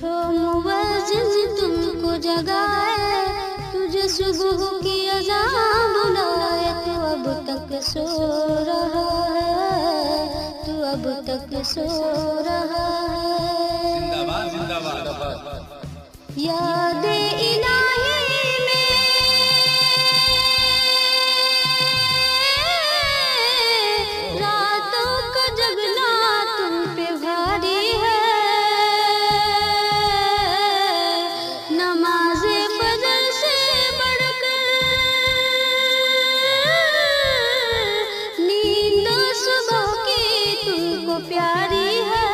उठो मुअज्जिन तुमको जगाए, तुझे सुबह की अज़ान बुलाए। तू अब तक सो रहा है, तू अब तक सो रहा है। जिंदाबाद जिंदाबाद। याद इलाही रातों का जगना तुम पे भारी है। नमाज़े फजर से बढ़कर नींद सुबह की तुमको प्यारी है।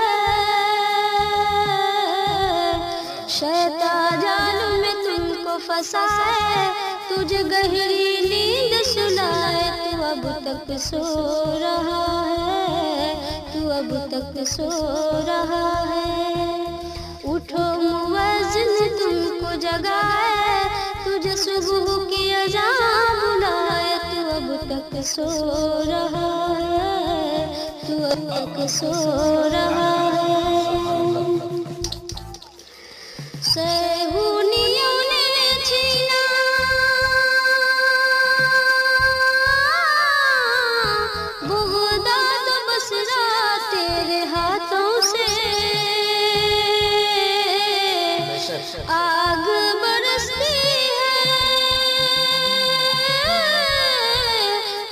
शैतान जाल में तुमको फंसाए, तुझे गहरी नींद सुलाए। तू अब तक सो रहा है, तू अब तक सो रहा है। उठो मुअज्जिन तुमको जगाए, तुझे सुबह की अज़ान बुलाए। तू अब तक सो रहा है, तू अब तक सो रहा है। सहूनियों ने छीना बगदाद बसरा तेरे हाथों से। आग बरसती है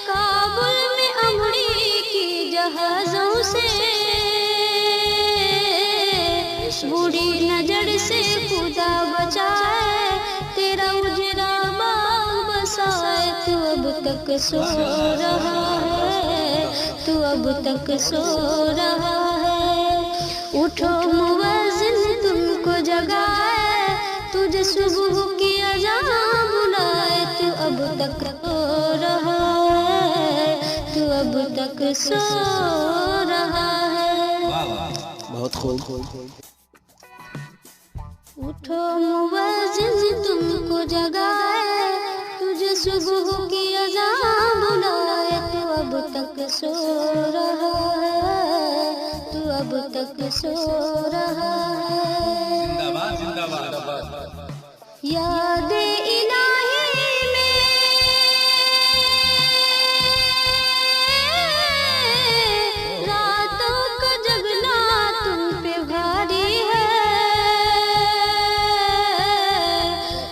काबुल में अमरी की जहाज़ों से। बुरी नजर से खुदा बचाए, तेरा उजरा बाग बसाए। तू अब तक सो रहा है, तू अब तक सो रहा है। उठो मुअज्जिन तुमको जगाए, तुझे सुबह की अज़ान बुलाए। तू अब तक सो रहा है, तू अब तक सो रहा है। बहुत खूब। उठो मुअज्जिन तुमको जगाए, तुझे सुबह की अज़ान बुलाए। तू अब तक सो रहा है, तू अब तक सो रहा है। जिंदाबाद जिंदाबाद। याद इलाही में रातों का जगना तुम पे भारी है।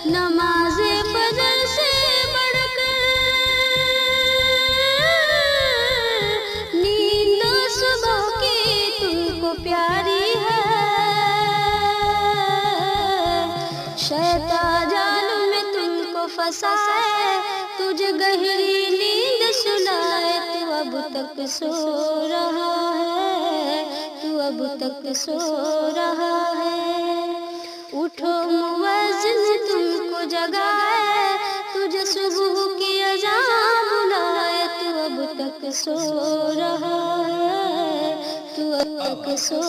नमाज़े फजर से बढ़कर नींद सुबह की तुमको प्यारी है। शैतान जाल में तुमको फंसाए, तुझे गहरी नींद सुलाए। तू अब तक सो रहा है, तू अब तक सो रहा है। उठो मुअज्जिन तुमको जगाए, तुझे सुबह की अज़ान बुलाए। तू अब तक सो रहा है, तू अब तक सो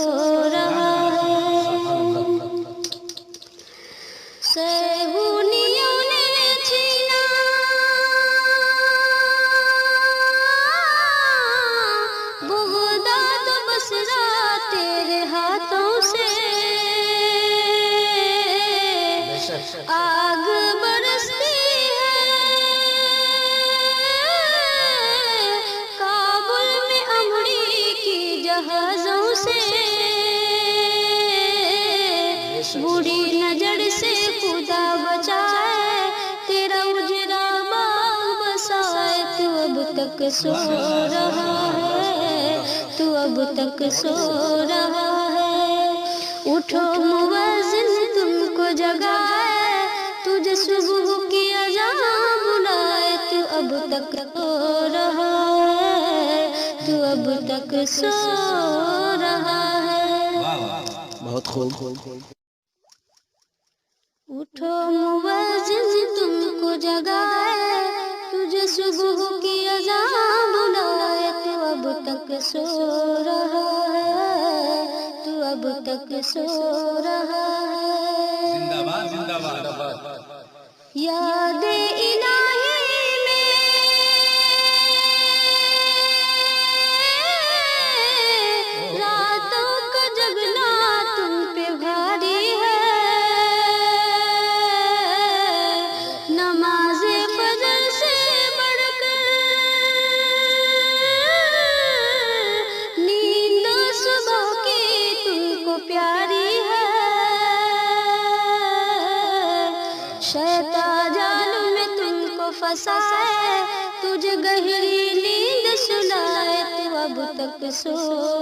रहा है। सहूनियों ने छीना बगदाद बसरा तेरे हाथों से। आग बरसती है काबुल में अमरी की जहाज़ों से। बुरी नजर से खुदा बचाए, तेरा उजरा बाग बसाए। तू अब तक सो रहा है, तू अब तक सो रहा है। उठो मुअज्जिन तुमको जगाए, तुझे सुबह की अज़ान बुलाए। तू अब तक सो रहा है, तू अब तक सो रहा है। बहुत खूब। उठो मुअज्जिन तुमको जगाए, तुझे सुबह की अज़ान बुलाए। तू अब तक सो रहा है, तू अब तक सो रहा है। जिंदाबाद जिंदाबाद। याद इलाही में रातों का जगना तुम पे भारी है। फंसाए, तुझे गहरी नींद सुलाए, तू अब तक सो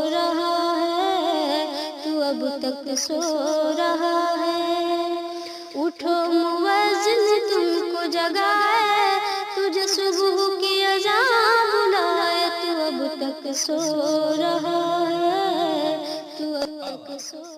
रहा है, तू अब तक सो रहा है। उठो मुअज्जिन तुमको जगाए, तुझे सुबह की अज़ान बुलाए, तू अब तक सो रहा है, तू अब तक सो